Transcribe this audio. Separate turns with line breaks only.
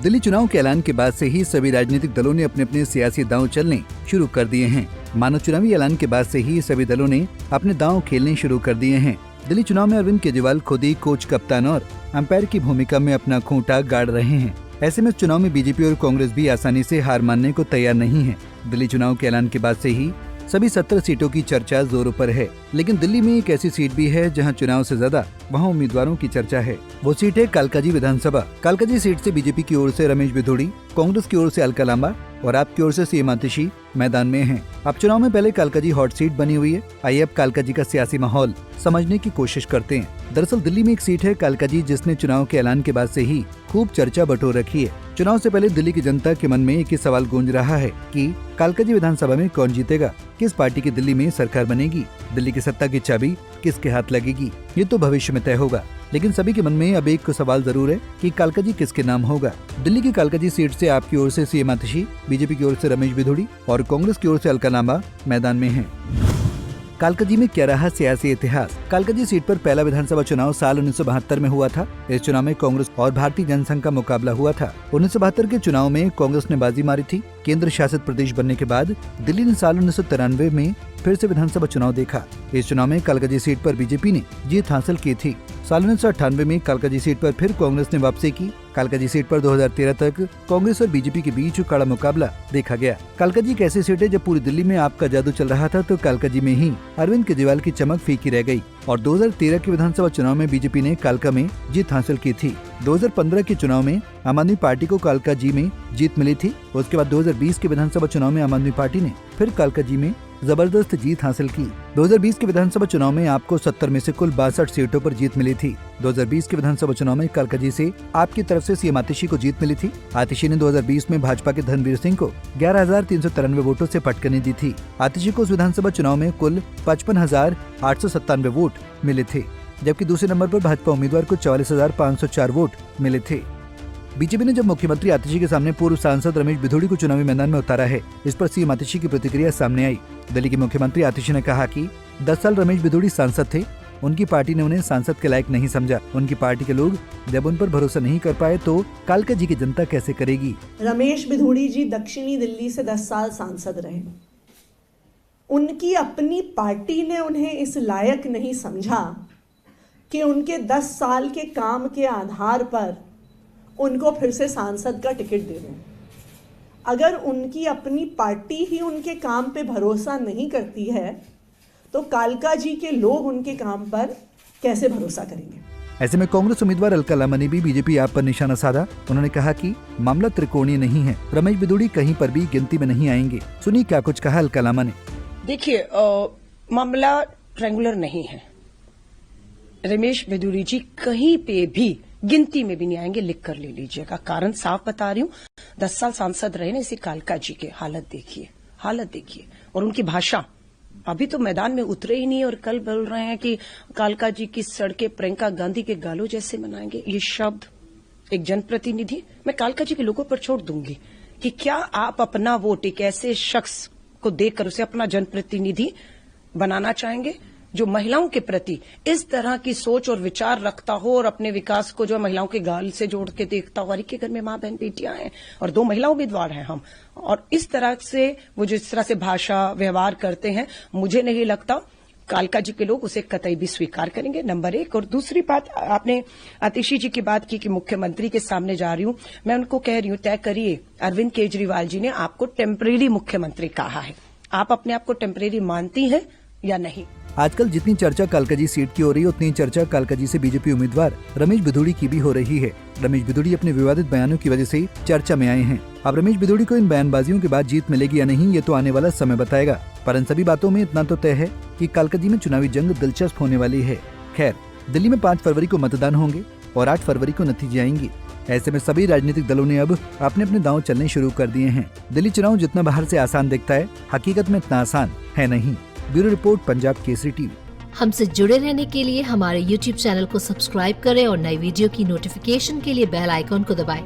दिल्ली चुनाव के ऐलान के बाद से ही सभी राजनीतिक दलों ने अपने अपने सियासी दांव चलने शुरू कर दिए हैं। मानो चुनावी ऐलान के बाद से ही सभी दलों ने अपने दांव खेलने शुरू कर दिए हैं। दिल्ली चुनाव में अरविंद केजरीवाल खुद ही कोच, कप्तान और अंपायर की भूमिका में अपना खूंटा गाड़ रहे हैं। ऐसे में चुनाव में बीजेपी और कांग्रेस भी आसानी से हार मानने को तैयार नहीं है। दिल्ली चुनाव के ऐलान के बाद से ही सभी 17 सीटों की चर्चा जोरों पर है, लेकिन दिल्ली में एक ऐसी सीट भी है जहां चुनाव से ज्यादा वहां उम्मीदवारों की चर्चा है। वो सीट है कालकाजी विधानसभा। कालकाजी सीट से बीजेपी की ओर से रमेश बिधूड़ी, कांग्रेस की ओर से अलका लांबा और आप की ओर से सीएम आतिशी मैदान में हैं। अब चुनाव में पहले कालकाजी हॉट सीट बनी हुई है। आइए अब कालकाजी का सियासी माहौल समझने की कोशिश करते हैं। दरअसल दिल्ली में एक सीट है कालकाजी, जिसने चुनाव के ऐलान के बाद से ही खूब चर्चा बटोर रखी है। चुनाव से पहले दिल्ली की जनता के मन में एक ही सवाल गूंज रहा है कि कालकाजी विधानसभा में कौन जीतेगा, किस पार्टी की दिल्ली में सरकार बनेगी, दिल्ली की सत्ता की चाबी किसके हाथ लगेगी, ये तो भविष्य में तय होगा। लेकिन सभी के मन में अब एक सवाल जरूर है कि कालकाजी किसके नाम होगा। दिल्ली की कालकाजी सीट से आप की ओर से सीएम आतिशी, बीजेपी की ओर से रमेश बिधूड़ी और कांग्रेस की ओर से अलका लांबा मैदान में हैं। कालकाजी में क्या रहा सियासी इतिहास। कालकाजी सीट पर पहला विधानसभा चुनाव साल 1972 में हुआ था। इस चुनाव में कांग्रेस और भारतीय जनसंघ का मुकाबला हुआ था। 1972 के चुनाव में कांग्रेस ने बाजी मारी थी। केंद्र शासित प्रदेश बनने के बाद दिल्ली ने साल 1993 में फिर से विधानसभा चुनाव देखा। इस चुनाव में कालकाजी सीट पर बीजेपी ने जीत हासिल की थी। साल 1998 में कालकाजी सीट पर फिर कांग्रेस ने वापसी की। कालकाजी सीट पर 2013 तक कांग्रेस और बीजेपी के बीच कड़ा मुकाबला देखा गया। कालकाजी एक ऐसी सीट है जब पूरी दिल्ली में आपका जादू चल रहा था, तो कालकाजी में ही अरविंद केजरीवाल की चमक फीकी रह गई और 2013 के विधानसभा चुनाव में बीजेपी ने कालका में जीत हासिल की थी। 2015 के चुनाव में आम आदमी पार्टी को कालकाजी में जीत मिली थी। उसके बाद 2020 के विधानसभा चुनाव में आम आदमी पार्टी ने फिर कालकाजी में जबरदस्त जीत हासिल की। 2020 के विधानसभा चुनाव में आपको 70 में से कुल 62 सीटों पर जीत मिली थी। 2020 के विधानसभा चुनाव में कालकाजी से आपकी तरफ से सीएम आतिशी को जीत मिली थी। आतिशी ने 2020 में भाजपा के धर्मवीर सिंह को 11,393 वोटों से पटकनी दी थी। आतिशी को उस विधानसभा चुनाव में कुल 55,897 वोट मिले थे, जबकि दूसरे नंबर पर भाजपा उम्मीदवार को 44,504 वोट मिले थे। बीजेपी ने जब मुख्यमंत्री आतिशी के सामने पूर्व सांसद रमेश बिधूड़ी को चुनावी मैदान में उतारा है, इस पर सीएम आतिशी की प्रतिक्रिया सामने आई। दिल्ली के मुख्यमंत्री आतिशी ने कहा कि 10 साल रमेश बिधूड़ी सांसद थे, उनकी पार्टी ने उन्हें सांसद के लायक नहीं समझा। उनकी पार्टी के लोग जब उन पर भरोसा नहीं कर पाए तो कालकाजी की जनता कैसे करेगी।
रमेश बिधूड़ी जी दक्षिणी दिल्ली से 10 साल सांसद रहे। उनकी अपनी पार्टी ने उन्हें इस लायक नहीं समझा कि उनके 10 साल के काम के आधार पर उनको फिर से सांसद का टिकट दे दें। अगर उनकी अपनी पार्टी ही उनके काम पे भरोसा नहीं करती है तो कालकाजी के लोग उनके काम पर कैसे भरोसा करेंगे।
ऐसे में कांग्रेस उम्मीदवार अलका लांबा ने भी बीजेपी आप पर निशाना साधा। उन्होंने कहा कि मामला त्रिकोणीय नहीं है, रमेश बिधूड़ी कहीं पर भी गिनती में नहीं आएंगे। सुनिए क्या कुछ कहा अलका लांबा ने।
देखिए, मामला ट्रायंगुलर नहीं है। रमेश बिधूड़ी जी कहीं पे भी गिनती में भी नहीं आएंगे, लिख कर ले लीजिएगा। कारण साफ बता रही हूँ, 10 साल सांसद रहे ना, इसी कालका जी के हालत देखिए और उनकी भाषा। अभी तो मैदान में उतरे ही नहीं और कल बोल रहे हैं कि कालका जी की सड़कें प्रियंका गांधी के गालों जैसे बनाएंगे। ये शब्द एक जनप्रतिनिधि, मैं कालका जी के लोगों पर छोड़ दूंगी कि क्या आप अपना वोट एक ऐसे शख्स को देकर उसे अपना जनप्रतिनिधि बनाना चाहेंगे जो महिलाओं के प्रति इस तरह की सोच और विचार रखता हो और अपने विकास को जो महिलाओं के गाल से जोड़ के देखता हो। के घर में मां बहन बेटियां हैं और 2 महिला उम्मीदवार हैं हम, और इस तरह से वो जिस तरह से भाषा व्यवहार करते हैं, मुझे नहीं लगता कालका जी के लोग उसे कतई भी स्वीकार करेंगे। नंबर 1। और दूसरी बात, आपने आतिशी जी की बात की कि मुख्यमंत्री के सामने जा रही हूं, मैं उनको कह रही हूं तय करिए। अरविंद केजरीवाल जी ने आपको टेम्परेरी मुख्यमंत्री कहा है, आप अपने आप को टेम्परेरी मानती हैं या नहीं।
आजकल जितनी चर्चा कालकाजी सीट की हो रही है, उतनी चर्चा कालकाजी से बीजेपी उम्मीदवार रमेश बिधूड़ी की भी हो रही है। रमेश बिधूड़ी अपने विवादित बयानों की वजह से चर्चा में आए हैं। अब रमेश बिधूड़ी को इन बयानबाजियों के बाद जीत मिलेगी या नहीं, ये तो आने वाला समय बताएगा। पर इन सभी बातों में इतना तो तय है कि कालकाजी में चुनावी जंग दिलचस्प होने वाली है। खैर, दिल्ली में 5 फरवरी को मतदान होंगे और 8 फरवरी को नतीजे आएंगे। ऐसे में सभी राजनीतिक दलों ने अब अपने अपने दांव चलने शुरू कर दिए हैं। दिल्ली चुनाव जितना बाहर से आसान दिखता है, हकीकत में इतना आसान है नहीं। Bureau report, Punjab Kesari TV.
हमसे जुड़े रहने के लिए हमारे YouTube चैनल को सब्सक्राइब करें और नई वीडियो की नोटिफिकेशन के लिए बेल आइकॉन को दबाएं।